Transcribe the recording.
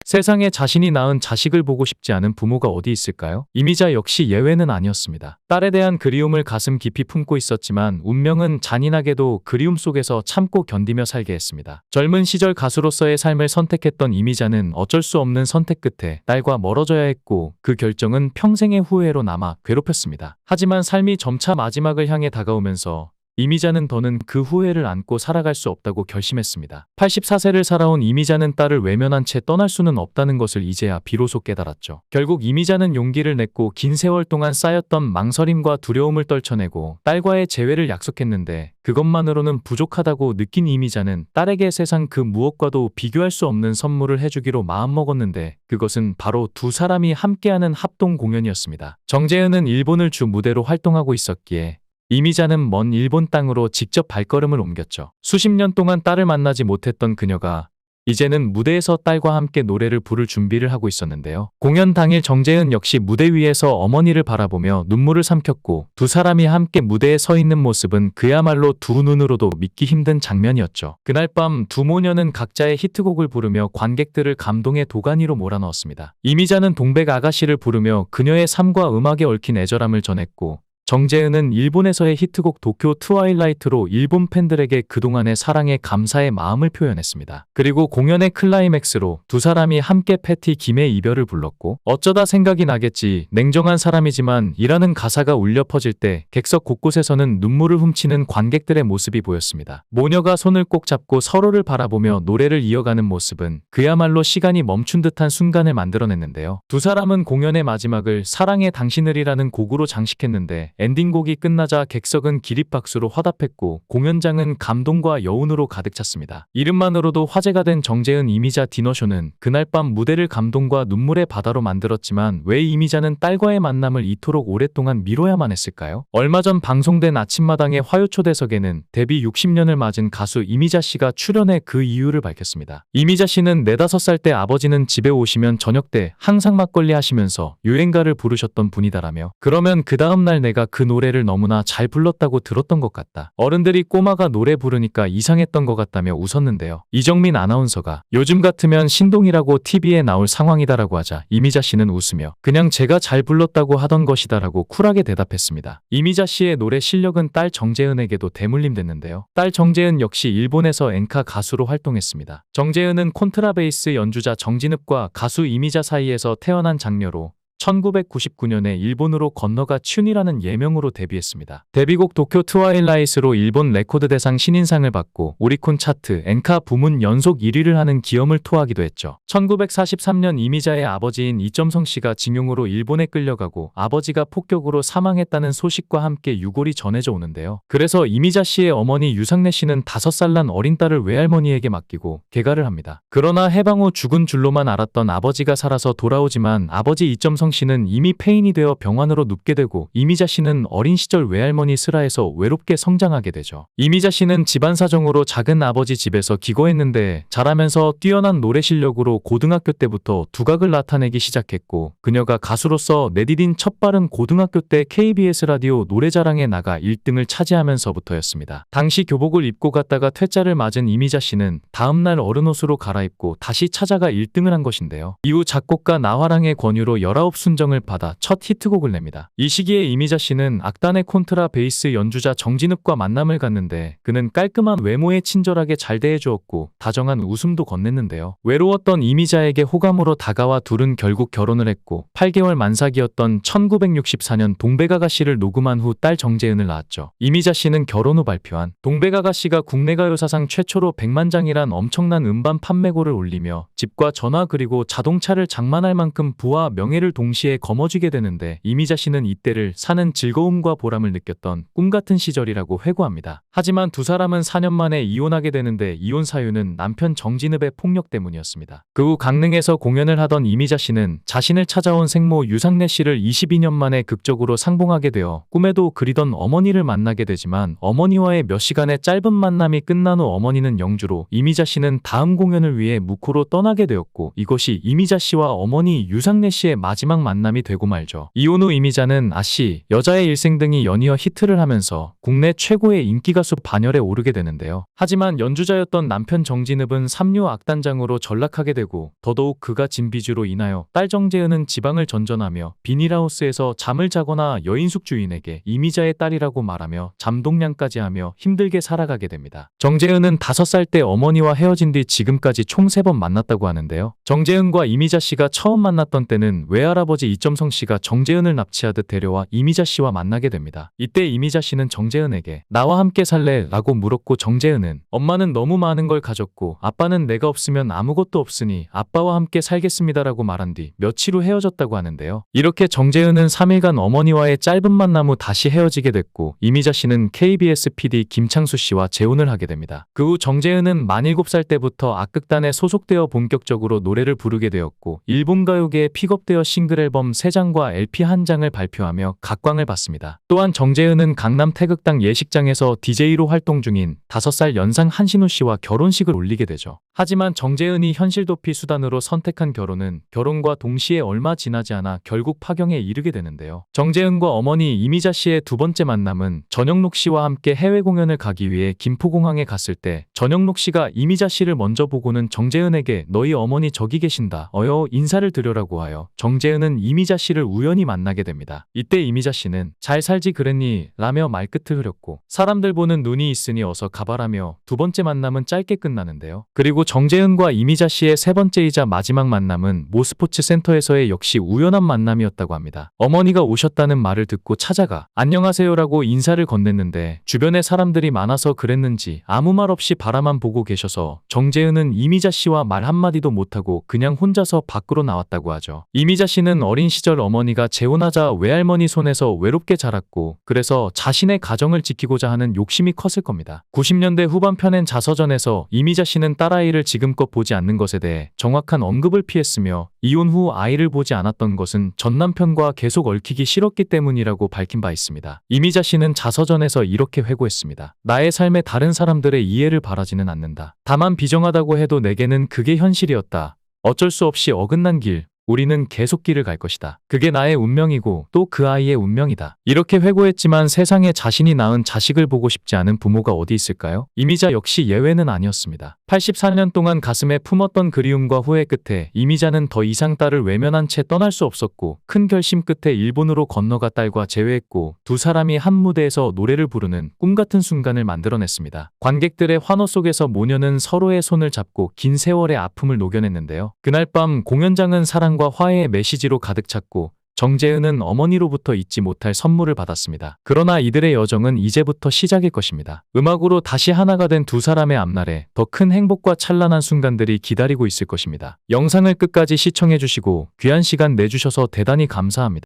세상에 자신이 낳은 자식을 보고 싶지 않은 부모가 어디 있을까요? 이미자 역시 예외는 아니었습니다. 딸에 대한 그리움을 가슴 깊이 품고 있었지만 운명은 잔인하게도 그리움 속에서 참고 견디며 살게 했습니다. 젊은 시절 가수로서의 삶을 선택했던 이미자는 어쩔 수 없는 선택 끝에 딸과 멀어져야 했고 그 결정은 평생의 후회로 남아 괴롭혔습니다. 하지만 삶이 점차 마지막을 향해 다가오면서 이미자는 더는 그 후회를 안고 살아갈 수 없다고 결심했습니다. 84세를 살아온 이미자는 딸을 외면한 채 떠날 수는 없다는 것을 이제야 비로소 깨달았죠. 결국 이미자는 용기를 냈고 긴 세월 동안 쌓였던 망설임과 두려움을 떨쳐내고 딸과의 재회를 약속했는데 그것만으로는 부족하다고 느낀 이미자는 딸에게 세상 그 무엇과도 비교할 수 없는 선물을 해주기로 마음먹었는데 그것은 바로 두 사람이 함께하는 합동 공연이었습니다. 정재은은 일본을 주 무대로 활동하고 있었기에 이미자는 먼 일본 땅으로 직접 발걸음을 옮겼죠. 수십 년 동안 딸을 만나지 못했던 그녀가 이제는 무대에서 딸과 함께 노래를 부를 준비를 하고 있었는데요. 공연 당일 정재은 역시 무대 위에서 어머니를 바라보며 눈물을 삼켰고 두 사람이 함께 무대에 서 있는 모습은 그야말로 두 눈으로도 믿기 힘든 장면이었죠. 그날 밤 두 모녀는 각자의 히트곡을 부르며 관객들을 감동의 도가니로 몰아넣었습니다. 이미자는 동백 아가씨를 부르며 그녀의 삶과 음악에 얽힌 애절함을 전했고 정재은은 일본에서의 히트곡 도쿄 트와일라이트로 일본 팬들에게 그동안의 사랑에 감사의 마음을 표현했습니다. 그리고 공연의 클라이맥스로 두 사람이 함께 패티 김의 이별을 불렀고 어쩌다 생각이 나겠지 냉정한 사람이지만 이라는 가사가 울려 퍼질 때 객석 곳곳에서는 눈물을 훔치는 관객들의 모습이 보였습니다. 모녀가 손을 꼭 잡고 서로를 바라보며 노래를 이어가는 모습은 그야말로 시간이 멈춘 듯한 순간을 만들어냈는데요. 두 사람은 공연의 마지막을 사랑해 당신을이라는 곡으로 장식했는데 엔딩곡이 끝나자 객석은 기립박수로 화답했고 공연장은 감동과 여운으로 가득 찼습니다. 이름만으로도 화제가 된 정재은 이미자 디너쇼는 그날 밤 무대를 감동과 눈물의 바다로 만들었지만 왜 이미자는 딸과의 만남을 이토록 오랫동안 미뤄야만 했을까요? 얼마 전 방송된 아침마당의 화요초대석에는 데뷔 60년을 맞은 가수 이미자 씨가 출연해 그 이유를 밝혔습니다. 이미자 씨는 4~5살 때 아버지는 집에 오시면 저녁 때 항상 막걸리 하시면서 유행가를 부르셨던 분이다라며 그러면 그 다음날 내가 그 노래를 너무나 잘 불렀다고 들었던 것 같다. 어른들이 꼬마가 노래 부르니까 이상했던 것 같다며 웃었는데요. 이정민 아나운서가 요즘 같으면 신동이라고 TV에 나올 상황이다라고 하자 이미자 씨는 웃으며 그냥 제가 잘 불렀다고 하던 것이다라고 쿨하게 대답했습니다. 이미자 씨의 노래 실력은 딸 정재은에게도 대물림됐는데요. 딸 정재은 역시 일본에서 엔카 가수로 활동했습니다. 정재은은 콘트라베이스 연주자 정진읍과 가수 이미자 사이에서 태어난 장녀로 1999년에 일본으로 건너가 춘이라는 예명으로 데뷔했습니다. 데뷔곡 도쿄 트와일라이트로 일본 레코드 대상 신인상을 받고 오리콘 차트 엔카 부문 연속 1위를 하는 기염을 토하기도 했죠. 1943년 이미자의 아버지인 이점성 씨가 징용으로 일본에 끌려가고 아버지가 폭격으로 사망했다는 소식과 함께 유골이 전해져 오는데요. 그래서 이미자 씨의 어머니 유상래 씨는 5살 난 어린 딸을 외할머니에게 맡기고 개가를 합니다. 그러나 해방 후 죽은 줄로만 알았던 아버지가 살아서 돌아오지만 아버지 이점성 씨는 이미 폐인이 되어 병원으로 눕게 되고 이미자 씨는 어린 시절 외할머니 슬하에서 외롭게 성장하게 되죠. 이미자 씨는 집안 사정으로 작은 아버지 집에서 기거했는데 자라면서 뛰어난 노래 실력으로 고등학교 때부터 두각을 나타내기 시작했고 그녀가 가수로서 내디딘 첫 발은 고등학교 때 KBS 라디오 노래자랑에 나가 1등을 차지하면서부터였습니다. 당시 교복을 입고 갔다가 퇴짜를 맞은 이미자 씨는 다음날 어른옷으로 갈아입고 다시 찾아가 1등을 한 것인데요. 이후 작곡가 나화랑의 권유로 19 순정을 받아 첫 히트곡을 냅니다. 이 시기에 이미자 씨는 악단의 콘트라 베이스 연주자 정진읍과 만남을 갖는데 그는 깔끔한 외모에 친절하게 잘 대해주었고 다정한 웃음도 건넸는데요. 외로웠던 이미자에게 호감으로 다가와 둘은 결국 결혼을 했고 8개월 만삭이었던 1964년 동백아가씨를 녹음한 후 딸 정재은을 낳았죠. 이미자 씨는 결혼 후 발표한 동백아가씨가 국내 가요 사상 최초로 100만 장이란 엄청난 음반 판매고를 올리며 집과 전화 그리고 자동차를 장만할 만큼 부와 명예를 동시에 거머쥐게 되는데 이미자 씨는 이때를 사는 즐거움과 보람을 느꼈던 꿈같은 시절이라고 회고합니다. 하지만 두 사람은 4년 만에 이혼하게 되는데 이혼 사유는 남편 정진읍의 폭력 때문이었습니다. 그 후 강릉에서 공연을 하던 이미자 씨는 자신을 찾아온 생모 유상래 씨를 22년 만에 극적으로 상봉하게 되어 꿈에도 그리던 어머니를 만나게 되지만 어머니와의 몇 시간의 짧은 만남이 끝난 후 어머니는 영주로 이미자 씨는 다음 공연을 위해 무코로 떠나게 되었고 이것이 이미자 씨와 어머니 유상래 씨의 마지막 마지막 만남이 되고 말죠. 이혼 후 이미자는 아씨, 여자의 일생 등이 연이어 히트를 하면서 국내 최고의 인기 가수 반열에 오르게 되는데요. 하지만 연주자였던 남편 정진읍은 삼류 악단장으로 전락하게 되고 더더욱 그가 진 빚으로 인하여 딸 정재은은 지방을 전전하며 비닐하우스에서 잠을 자거나 여인숙 주인에게 이미자의 딸이라고 말하며 잠동냥까지 하며 힘들게 살아가게 됩니다. 정재은은 5살 때 어머니와 헤어진 뒤 지금까지 총 3번 만났다고 하는데요. 정재은과 이미자 씨가 처음 만났던 때는 외할아버지 이점성 씨가 정재은을 납치하듯 데려와 이미자 씨와 만나게 됩니다. 이때 이미자 씨는 정재은에게 나와 함께 살래? 라고 물었고 정재은은 엄마는 너무 많은 걸 가졌고 아빠는 내가 없으면 아무것도 없으니 아빠와 함께 살겠습니다 라고 말한 뒤 며칠 후 헤어졌다고 하는데요. 이렇게 정재은은 3일간 어머니와의 짧은 만남 후 다시 헤어지게 됐고 이미자 씨는 KBS PD 김창수 씨와 재혼을 하게 됩니다. 그 후 정재은은 만 7살 때부터 악극단에 소속되어 본격적으로 노래를 부르게 되었고 일본 가요계에 픽업되어 싱글 앨범 3장과 LP 1장을 발표하며 각광을 받습니다. 또한 정재은은 강남 태극당 예식장에서 DJ로 활동 중인 5살 연상 한신우 씨와 결혼식을 올리게 되죠. 하지만 정재은이 현실 도피 수단으로 선택한 결혼은 결혼과 동시에 얼마 지나지 않아 결국 파경에 이르게 되는데요. 정재은과 어머니 이미자 씨의 두 번째 만남은 전영록 씨와 함께 해외 공연을 가기 위해 김포공항에 갔을 때 전영록 씨가 이미자 씨를 먼저 보고는 정재은에게 너희 어머니 저기 계신다. 인사를 드려라고 하여 정재은은 이미자 씨를 우연히 만나게 됩니다. 이때 이미자 씨는 잘 살지 그랬니? 라며 말끝을 흐렸고 사람들 보는 눈이 있으니 어서 가봐라며 두 번째 만남은 짧게 끝나는데요. 그리고 정재은과 이미자 씨의 세 번째이자 마지막 만남은 모스포츠 센터에서의 역시 우연한 만남이었다고 합니다. 어머니가 오셨다는 말을 듣고 찾아가 안녕하세요라고 인사를 건넸는데 주변에 사람들이 많아서 그랬는지 아무 말 없이 바라만 보고 계셔서 정재은은 이미자 씨와 말 한마디도 못하고 그냥 혼자서 밖으로 나왔다고 하죠. 이미자 씨는 어린 시절 어머니가 재혼하자 외할머니 손에서 외롭게 자랐고 그래서 자신의 가정을 지키고자 하는 욕심이 컸을 겁니다. 90년대 후반편엔 자서전에서 이미자 씨는 딸아이를 지금껏 보지 않는 것에 대해 정확한 언급을 피했으며 이혼 후 아이를 보지 않았던 것은 전 남편과 계속 얽히기 싫었기 때문이라고 밝힌 바 있습니다. 이미자 씨는 자서전에서 이렇게 회고했습니다. 나의 삶에 다른 사람들의 이해를 바라지는 않는다. 다만 비정하다고 해도 내게는 그게 현실이었다. 어쩔 수 없이 어긋난 길, 우리는 계속 길을 갈 것이다. 그게 나의 운명이고 또 그 아이의 운명이다. 이렇게 회고했지만 세상에 자신이 낳은 자식을 보고 싶지 않은 부모가 어디 있을까요? 이미자 역시 예외는 아니었습니다. 84년 동안 가슴에 품었던 그리움과 후회 끝에 이미자는 더 이상 딸을 외면한 채 떠날 수 없었고 큰 결심 끝에 일본으로 건너가 딸과 재회했고 두 사람이 한 무대에서 노래를 부르는 꿈같은 순간을 만들어냈습니다. 관객들의 환호 속에서 모녀는 서로의 손을 잡고 긴 세월의 아픔을 녹여냈는데요. 그날 밤 공연장은 사랑과 화해의 메시지로 가득 찼고 정재은은 어머니로부터 잊지 못할 선물을 받았습니다. 그러나 이들의 여정은 이제부터 시작일 것입니다. 음악으로 다시 하나가 된 두 사람의 앞날에 더 큰 행복과 찬란한 순간들이 기다리고 있을 것입니다. 영상을 끝까지 시청해주시고 귀한 시간 내주셔서 대단히 감사합니다.